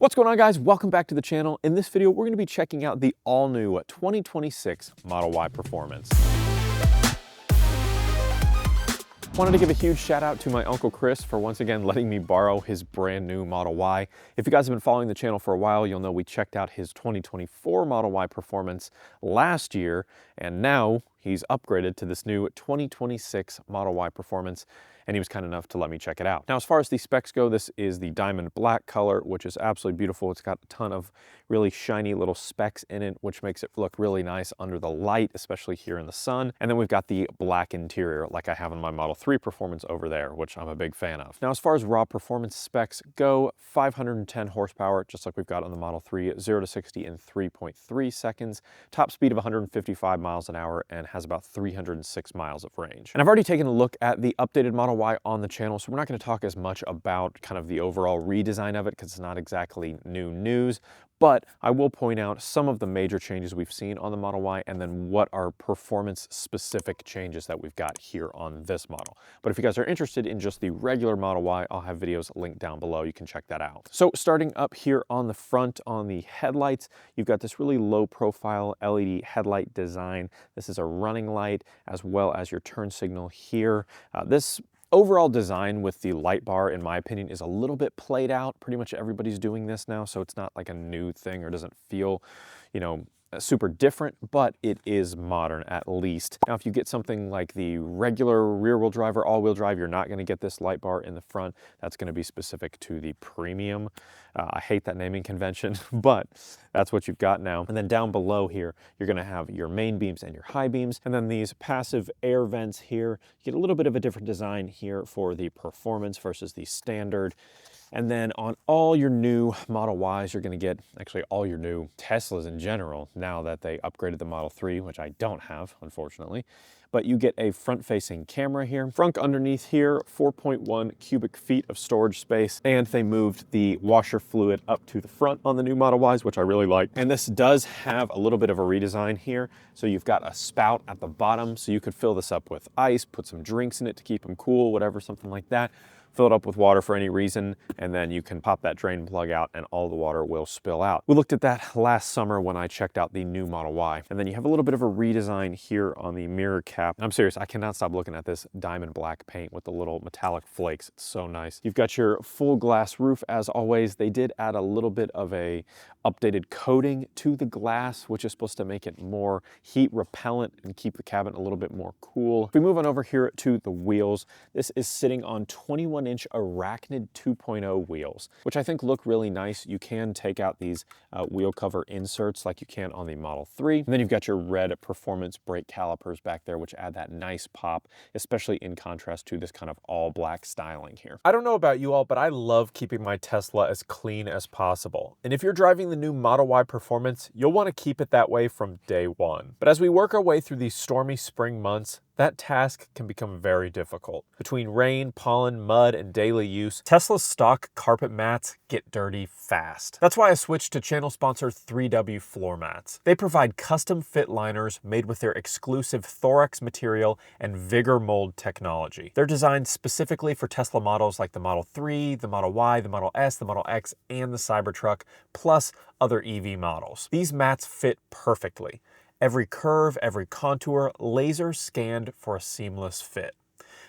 What's going on, guys? Welcome back to the channel. In this video, we're going to be checking out the all-new 2026 Model Y Performance. Wanted to give a huge shout out to my Uncle Chris for once again letting me borrow his brand new Model Y. If you guys have been following the channel for a while, you'll know we checked out his 2024 Model Y Performance last year, and now he's upgraded to this new 2026 Model Y Performance, and he was kind enough to let me check it out. Now, as far as the specs go, this is the diamond black color, which is absolutely beautiful. It's got a ton of really shiny little specks in it, which makes it look really nice under the light, especially here in the sun. And then we've got the black interior, like I have in my Model 3 Performance over there, which I'm a big fan of. Now, as far as raw performance specs go, 510 horsepower, just like we've got on the Model 3, 0 to 60 in 3.3 seconds, top speed of 155 miles an hour, and has about 306 miles of range. And I've already taken a look at the updated Model Y on the channel, so we're not going to talk as much about kind of the overall redesign of it because it's not exactly new news, but I will point out some of the major changes we've seen on the Model Y and then what are performance specific changes that we've got here on this model. But if you guys are interested in just the regular Model Y, I'll have videos linked down below. You can check that out. So starting up here on the front on the headlights, you've got this really low profile LED headlight design. This is a running light as well as your turn signal here. This overall design with the light bar, in my opinion, is a little bit played out. Pretty much everybody's doing this now, so it's not like a new thing or doesn't feel, super different, but it is modern at least. Now, if you get something like the regular rear-wheel drive or all-wheel drive, you're not going to get this light bar in the front. That's going to be specific to the premium. I hate that naming convention, but that's what you've got now. And then down below here, you're going to have your main beams and your high beams, and then these passive air vents here. You get a little bit of a different design here for the performance versus the standard. And then on all your new Model Ys, you're going to get actually all your new Teslas in general, now that they upgraded the Model 3, which I don't have, unfortunately. But you get a front-facing camera here. Frunk underneath here, 4.1 cubic feet of storage space, and they moved the washer fluid up to the front on the new Model Ys, which I really like. And this does have a little bit of a redesign here. So you've got a spout at the bottom, so you could fill this up with ice, put some drinks in it to keep them cool, whatever, something like that. Fill it up with water for any reason, and then you can pop that drain plug out and all the water will spill out. We looked at that last summer when I checked out the new Model Y. And then you have a little bit of a redesign here on the mirror cap. I'm serious, I cannot stop looking at this diamond black paint with the little metallic flakes. It's so nice. You've got your full glass roof as always. They did add a little bit of a updated coating to the glass, which is supposed to make it more heat repellent and keep the cabin a little bit more cool. If we move on over here to the wheels, this is sitting on 21-inch Arachnid 2.0 wheels, which I think look really nice. You can take out these wheel cover inserts like you can on the Model 3. And then you've got your red performance brake calipers back there, which add that nice pop, especially in contrast to this kind of all black styling here. I don't know about you all, but I love keeping my Tesla as clean as possible. And if you're driving the new Model Y Performance, you'll want to keep it that way from day one. But as we work our way through these stormy spring months, that task can become very difficult. Between rain, pollen, mud, and daily use, Tesla's stock carpet mats get dirty fast. That's why I switched to channel sponsor 3W Floor Mats. They provide custom fit liners made with their exclusive Thorax material and Vigor mold technology. They're designed specifically for Tesla models like the Model 3, the Model Y, the Model S, the Model X, and the Cybertruck, plus other EV models. These mats fit perfectly. Every curve, every contour, laser scanned for a seamless fit.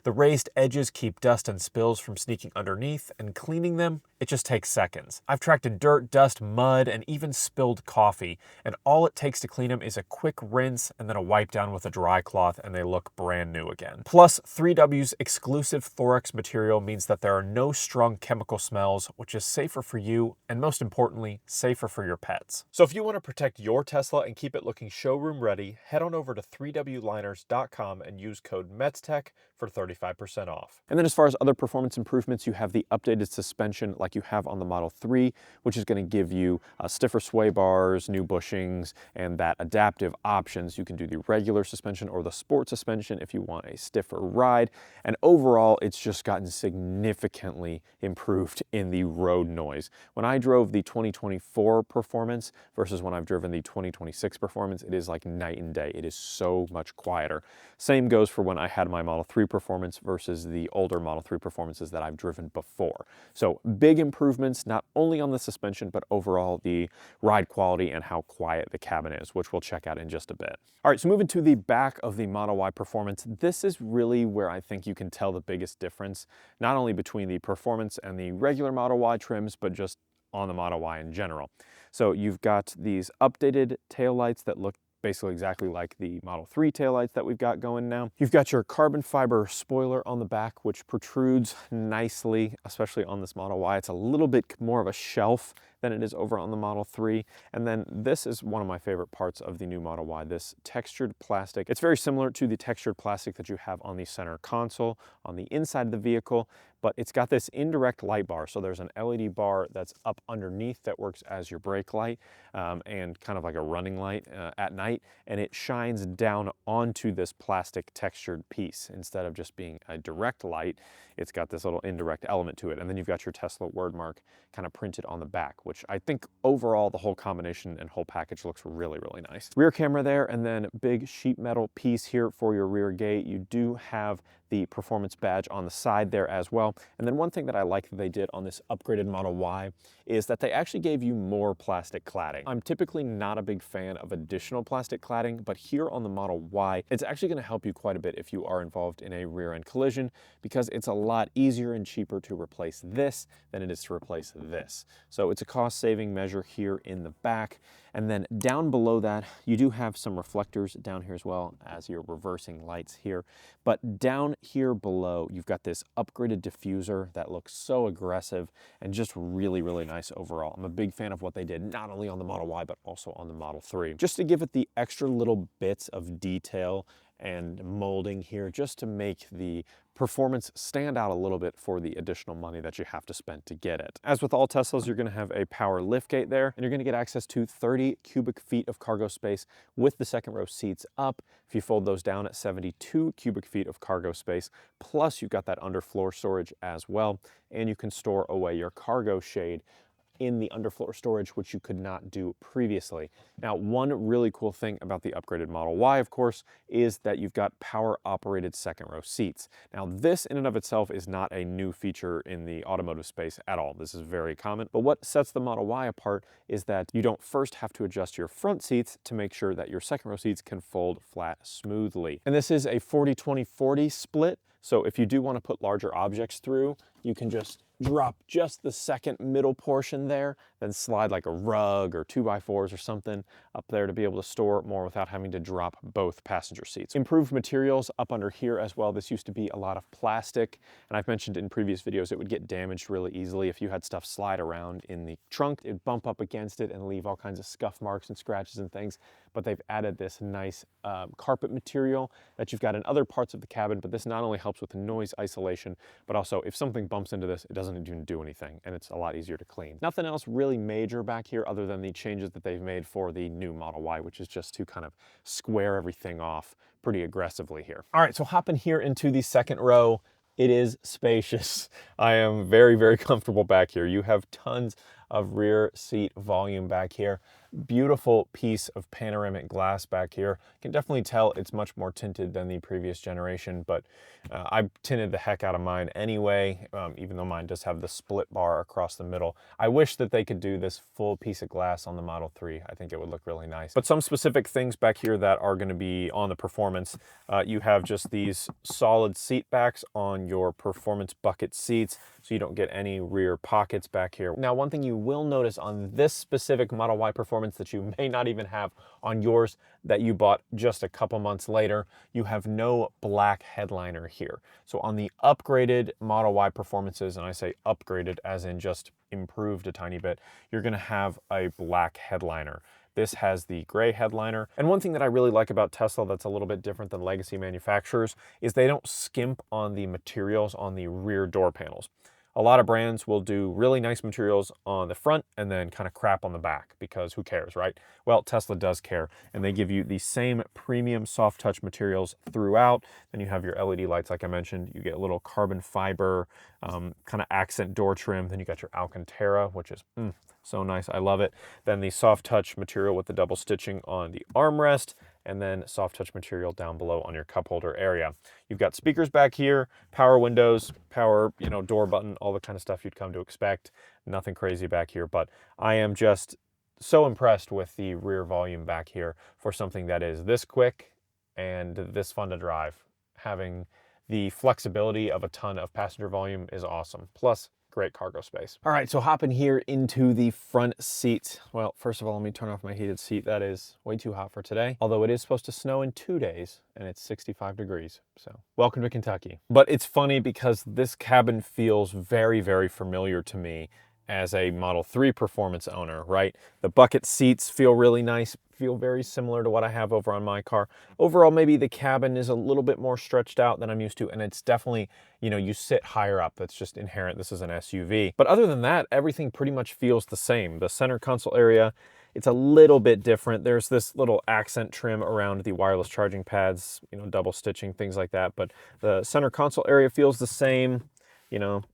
The raised edges keep dust and spills from sneaking underneath, and cleaning them, it just takes seconds. I've tracked dirt, dust, mud, and even spilled coffee, and all it takes to clean them is a quick rinse and then a wipe down with a dry cloth, and they look brand new again. Plus, 3W's exclusive Thorax material means that there are no strong chemical smells, which is safer for you, and most importantly, safer for your pets. So if you want to protect your Tesla and keep it looking showroom ready, head on over to 3wliners.com and use code Metz Tech for 35% off. And then as far as other performance improvements, you have the updated suspension like you have on the Model 3, which is going to give you stiffer sway bars, new bushings, and that adaptive options. You can do the regular suspension or the sport suspension if you want a stiffer ride. And overall, it's just gotten significantly improved in the road noise. When I drove the 2024 Performance versus when I've driven the 2026 Performance, it is like night and day. It is so much quieter. Same goes for when I had my Model 3 Performance performance versus the older Model 3 performances that I've driven before. So big improvements, not only on the suspension, but overall the ride quality and how quiet the cabin is, which we'll check out in just a bit. All right, so moving to the back of the Model Y Performance, this is really where I think you can tell the biggest difference, not only between the Performance and the regular Model Y trims, but just on the Model Y in general. So you've got these updated taillights that look basically exactly like the Model 3 taillights that we've got going now. You've got your carbon fiber spoiler on the back, which protrudes nicely, especially on this Model Y. It's a little bit more of a shelf than it is over on the Model 3. And then this is one of my favorite parts of the new Model Y, this textured plastic. It's very similar to the textured plastic that you have on the center console, on the inside of the vehicle, but it's got this indirect light bar. So there's an LED bar that's up underneath that works as your brake light and kind of like a running light at night. And it shines down onto this plastic textured piece. Instead of just being a direct light, it's got this little indirect element to it. And then you've got your Tesla word mark kind of printed on the back, which I think overall the whole combination and whole package looks really, really nice. Rear camera there, and then big sheet metal piece here for your rear gate. You do have the performance badge on the side there as well. And then one thing that I like that they did on this upgraded Model Y is that they actually gave you more plastic cladding. I'm typically not a big fan of additional plastic cladding, but here on the Model Y, it's actually going to help you quite a bit if you are involved in a rear end collision, because it's a lot easier and cheaper to replace this than it is to replace this. So it's a cost saving measure here in the back. And then down below that, you do have some reflectors down here as well as your reversing lights here. But down here below, you've got this upgraded diffuser that looks so aggressive and just really, really nice overall. I'm a big fan of what they did, not only on the Model Y, but also on the Model 3. Just to give it the extra little bits of detail and molding here, just to make the performance stand out a little bit for the additional money that you have to spend to get it. As with all Teslas, you're going to have a power liftgate there, and you're going to get access to 30 cubic feet of cargo space with the second row seats up. If you fold those down at 72 cubic feet of cargo space, plus you've got that underfloor storage as well, and you can store away your cargo shade in the underfloor storage, which you could not do previously. Now, one really cool thing about the upgraded Model Y, of course, is that you've got power operated second row seats. Now, this in and of itself is not a new feature in the automotive space at all. This is very common, but what sets the Model Y apart is that you don't first have to adjust your front seats to make sure that your second row seats can fold flat smoothly. And this is a 40-20-40 split. So if you do want to put larger objects through, you can just drop just the second middle portion there, then slide like a rug or 2x4s or something up there to be able to store more without having to drop both passenger seats. Improved materials up under here as well. This used to be a lot of plastic, and I've mentioned in previous videos it would get damaged really easily if you had stuff slide around in the trunk. It'd bump up against it and leave all kinds of scuff marks and scratches and things, but they've added this nice carpet material that you've got in other parts of the cabin, but this not only helps with the noise isolation, but also if something bumps into this, it doesn't even do anything, and it's a lot easier to clean. Nothing else really major back here other than the changes that they've made for the new Model Y, which is just to kind of square everything off pretty aggressively here. All right, so hopping here into the second row, it is spacious. I am very, very comfortable back here. You have tons of rear seat volume back here. Beautiful piece of panoramic glass back here. You can definitely tell it's much more tinted than the previous generation, but I tinted the heck out of mine anyway, even though mine does have the split bar across the middle. I wish that they could do this full piece of glass on the Model 3. I think it would look really nice. But some specific things back here that are going to be on the Performance, you have just these solid seat backs on your Performance bucket seats, so you don't get any rear pockets back here. Now, one thing you will notice on this specific Model Y Performance that you may not even have on yours that you bought just a couple months later, you have no black headliner here. So on the upgraded Model Y Performances, and I say upgraded as in just improved a tiny bit, you're going to have a black headliner. This has the gray headliner. And one thing that I really like about Tesla that's a little bit different than legacy manufacturers is they don't skimp on the materials on the rear door panels. A lot of brands will do really nice materials on the front and then kind of crap on the back, because who cares, right? Well, Tesla does care, and they give you the same premium soft touch materials throughout. Then you have your LED lights, like I mentioned. You get a little carbon fiber kind of accent door trim. Then you got your Alcantara, which is so nice. I love it. Then the soft touch material with the double stitching on the armrest, and then soft touch material down below on your cup holder area. You've got speakers back here, power windows, power, door button, all the kind of stuff you'd come to expect. Nothing crazy back here, but I am just so impressed with the rear volume back here for something that is this quick and this fun to drive. Having the flexibility of a ton of passenger volume is awesome. Plus, great cargo space. All right, so hopping here into the front seat. Well, first of all, let me turn off my heated seat. That is way too hot for today, although it is supposed to snow in 2 days and it's 65 degrees. So welcome to Kentucky. But it's funny because this cabin feels very, very familiar to me as a Model 3 Performance owner, right? The bucket seats feel really nice, feel very similar to what I have over on my car. Overall, maybe the cabin is a little bit more stretched out than I'm used to, and it's definitely, you sit higher up. That's just inherent. This is an SUV. But other than that, everything pretty much feels the same. The center console area, it's a little bit different. There's this little accent trim around the wireless charging pads, double stitching, things like that. But the center console area feels the same,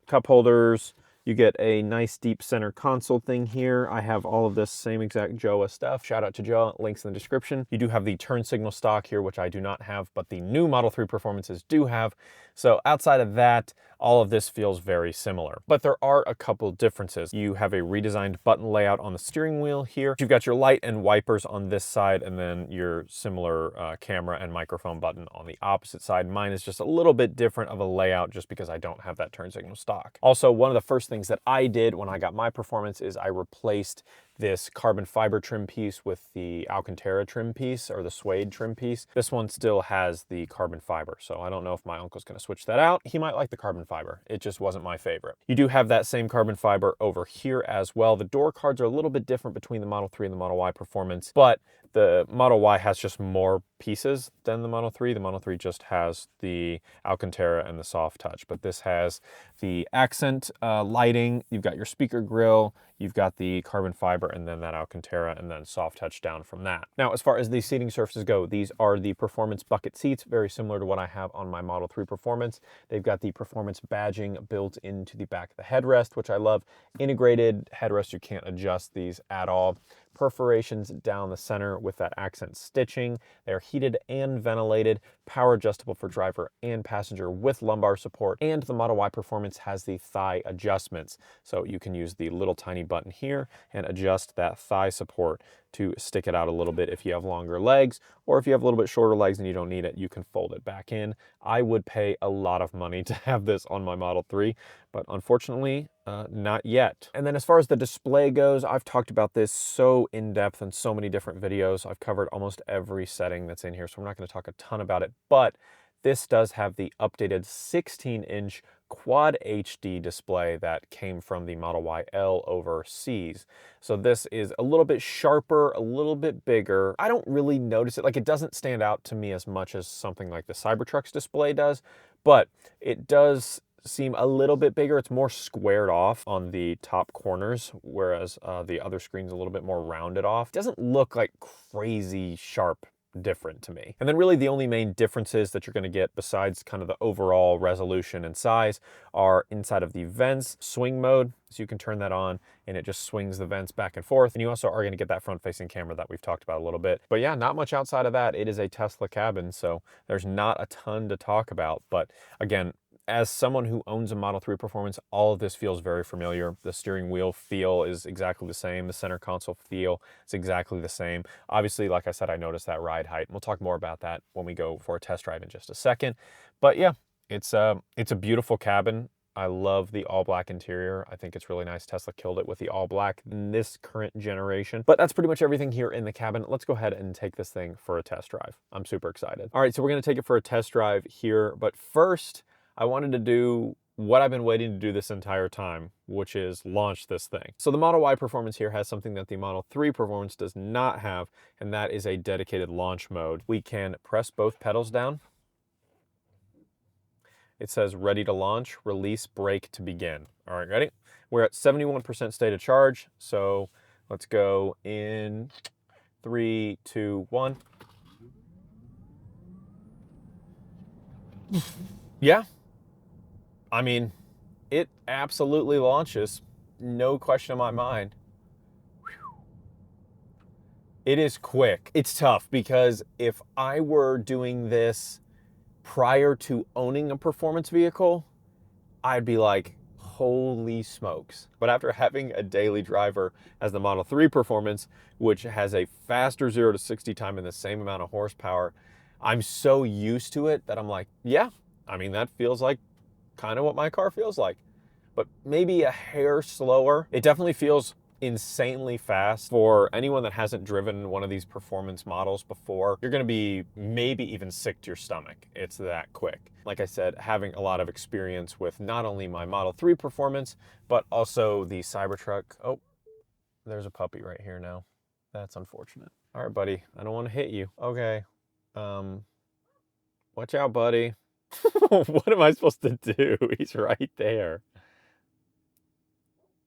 cup holders. You get a nice deep center console thing here. I have all of this same exact Joa stuff. Shout out to Joa, links in the description. You do have the turn signal stock here, which I do not have, but the new Model 3 Performances do have. So outside of that, all of this feels very similar. But there are a couple differences. You have a redesigned button layout on the steering wheel here. You've got your light and wipers on this side, and then your similar camera and microphone button on the opposite side. Mine is just a little bit different of a layout just because I don't have that turn signal stock. Also, one of the first things that I did when I got my Performance is I replaced this carbon fiber trim piece with the Alcantara trim piece, or the suede trim piece. This one still has the carbon fiber, so I don't know if my uncle's gonna switch that out. He might like the carbon fiber. It just wasn't my favorite. You do have that same carbon fiber over here as well. The door cards are a little bit different between the Model 3 and the Model Y Performance, but the Model Y has just more pieces than the Model 3. The Model 3 just has the Alcantara and the soft touch, but this has the accent lighting. You've got your speaker grille, you've got the carbon fiber, and then that Alcantara, and then soft touch down from that. Now, as far as the seating surfaces go, these are the Performance bucket seats, very similar to what I have on my Model 3 Performance. They've got the Performance badging built into the back of the headrest, which I love. Integrated headrest, you can't adjust these at all. Perforations down the center with that accent stitching. They're heated and ventilated, power adjustable for driver and passenger with lumbar support, and the Model Y Performance has the thigh adjustments. So you can use the little tiny button here and adjust that thigh support to stick it out a little bit if you have longer legs, or if you have a little bit shorter legs and you don't need it, you can fold it back in. I would pay a lot of money to have this on my Model 3, but unfortunately, not yet. And then as far as the display goes, I've talked about this so in depth in so many different videos. I've covered almost every setting that's in here, so I'm not going to talk a ton about it, but this does have the updated 16-inch Quad HD display that came from the Model Y L overseas. So this is a little bit sharper, a little bit bigger. I don't really notice it. Like, it doesn't stand out to me as much as something like the Cybertruck's display does, but it does seem a little bit bigger. It's more squared off on the top corners, whereas the other screen's a little bit more rounded off. It doesn't look like crazy sharp different to me. And then really the only main differences that you're going to get besides kind of the overall resolution and size are inside of the vents. Swing mode, so you can turn that on and it just swings the vents back and forth. And you also are going to get that front facing camera that we've talked about a little bit. But yeah, not much outside of that. It is a Tesla cabin, so there's not a ton to talk about. But again, as someone who owns a Model 3 Performance, all of this feels very familiar. The steering wheel feel is exactly the same. The center console feel is exactly the same. Obviously, like I said, I noticed that ride height. We'll talk more about that when we go for a test drive in just a second. But yeah, it's a beautiful cabin. I love the all black interior. I think it's really nice. Tesla killed it with the all black in this current generation. But that's pretty much everything here in the cabin. Let's go ahead and take this thing for a test drive. I'm super excited. All right, so we're gonna take it for a test drive here. But first, I wanted to do what I've been waiting to do this entire time, which is launch this thing. So the Model Y Performance here has something that the Model 3 Performance does not have, and that is a dedicated launch mode. We can press both pedals down. It says ready to launch, release brake to begin. All right, ready? We're at 71% state of charge, so let's go in 3, 2, 1. Yeah. I mean, it absolutely launches, no question in my mind. It is quick. It's tough because if I were doing this prior to owning a performance vehicle, I'd be like, holy smokes. But after having a daily driver as the Model 3 Performance, which has a faster 0 to 60 time and the same amount of horsepower, I'm so used to it that I'm like, yeah, I mean, that feels like kind of what my car feels like, but maybe a hair slower. It definitely feels insanely fast. For anyone that hasn't driven one of these performance models before, you're gonna be maybe even sick to your stomach. It's that quick. Like I said, having a lot of experience with not only my Model 3 Performance, but also the Cybertruck. Oh, there's a puppy right here now. That's unfortunate. All right, buddy, I don't wanna hit you. Okay, watch out, buddy. What am I supposed to do? He's right there.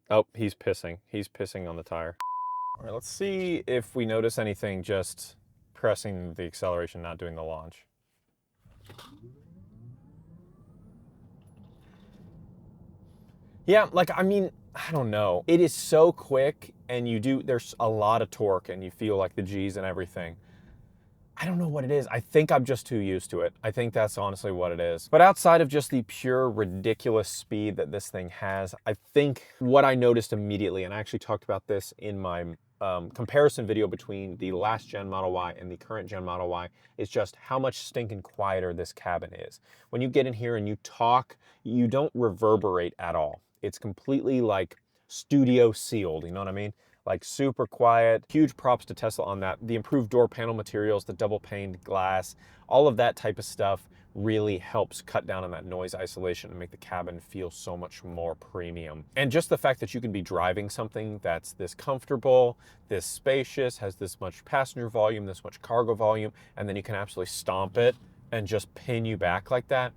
Oh, he's pissing. He's pissing on the tire. All right, let's see if we notice anything just pressing the acceleration, not doing the launch. Yeah, like, I mean, I don't know. It is so quick and there's a lot of torque and you feel like the G's and everything. I don't know what it is. I think I'm just too used to it. I think that's honestly what it is. But outside of just the pure ridiculous speed that this thing has, I think what I noticed immediately, and I actually talked about this in my comparison video between the last gen Model Y and the current gen Model Y, is just how much stinking quieter this cabin is. When you get in here and you talk, you don't reverberate at all. It's completely like studio sealed, you know what I mean? Like super quiet. Huge props to Tesla on that. The improved door panel materials, the double paned glass, all of that type of stuff really helps cut down on that noise isolation and make the cabin feel so much more premium. And just the fact that you can be driving something that's this comfortable, this spacious, has this much passenger volume, this much cargo volume, and then you can absolutely stomp it and just pin you back like that.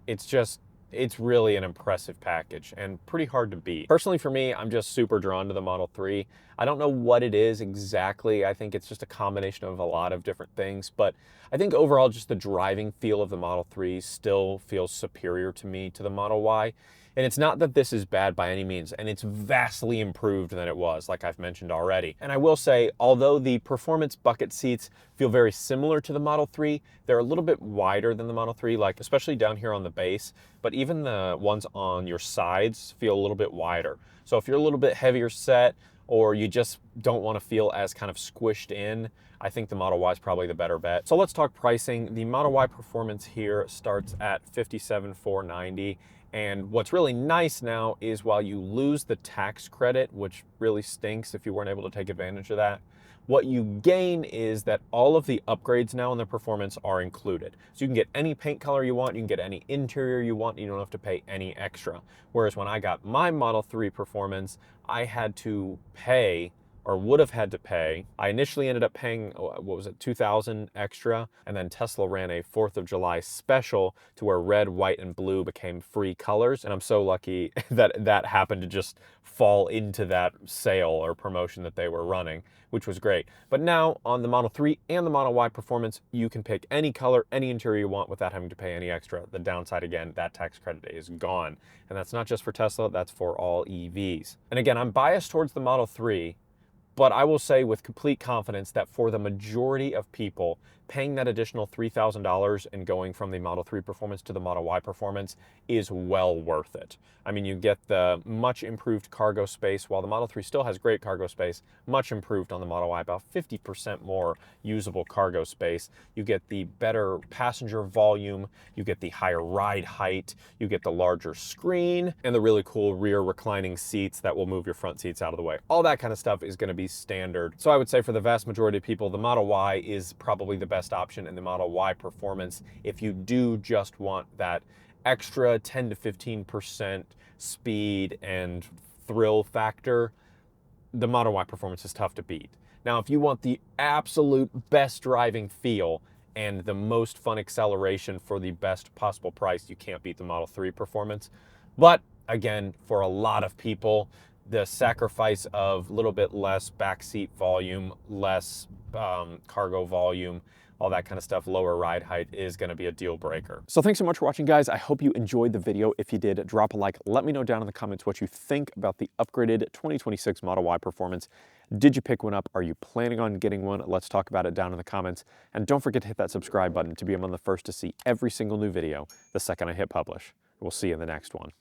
It's really an impressive package and pretty hard to beat. Personally for me, I'm just super drawn to the Model 3. I don't know what it is exactly. I think it's just a combination of a lot of different things, but I think overall just the driving feel of the Model 3 still feels superior to me to the Model Y. And it's not that this is bad by any means, and it's vastly improved than it was, like I've mentioned already. And I will say, although the performance bucket seats feel very similar to the Model 3, they're a little bit wider than the Model 3, like especially down here on the base, but even the ones on your sides feel a little bit wider. So if you're a little bit heavier set, or you just don't want to feel as kind of squished in, I think the Model Y is probably the better bet. So let's talk pricing. The Model Y Performance here starts at $57,490. And what's really nice now is while you lose the tax credit, which really stinks if you weren't able to take advantage of that, what you gain is that all of the upgrades now in the Performance are included. So you can get any paint color you want, you can get any interior you want, you don't have to pay any extra. Whereas when I got my Model 3 Performance, I had to pay, or would have had to pay. I initially ended up paying, what was it, $2,000 extra, and then Tesla ran a 4th of July special to where red, white, and blue became free colors, and I'm so lucky that that happened to just fall into that sale or promotion that they were running, which was great. But now on the Model 3 and the Model Y Performance, you can pick any color, any interior you want without having to pay any extra. The downside, again, that tax credit is gone. And that's not just for Tesla, that's for all EVs. And again, I'm biased towards the Model 3, but I will say with complete confidence that for the majority of people, paying that additional $3,000 and going from the Model 3 Performance to the Model Y Performance is well worth it. I mean, you get the much improved cargo space. While the Model 3 still has great cargo space, much improved on the Model Y, about 50% more usable cargo space. You get the better passenger volume, you get the higher ride height, you get the larger screen, and the really cool rear reclining seats that will move your front seats out of the way. All that kind of stuff is going to be standard. So I would say for the vast majority of people, the Model Y is probably the best option in the Model Y Performance if you do just want that extra 10 to 15% speed and thrill factor. The Model Y Performance is tough to beat. Now, if you want the absolute best driving feel and the most fun acceleration for the best possible price, you can't beat the Model 3 Performance. But again, for a lot of people, the sacrifice of a little bit less backseat volume, less cargo volume, all that kind of stuff, lower ride height is going to be a deal breaker. So thanks so much for watching, guys. I hope you enjoyed the video. If you did, drop a like. Let me know down in the comments what you think about the upgraded 2026 Model Y performance. Did you pick one up? Are you planning on getting one? Let's talk about it down in the comments. And don't forget to hit that subscribe button to be among the first to see every single new video the second I hit publish. We'll see you in the next one.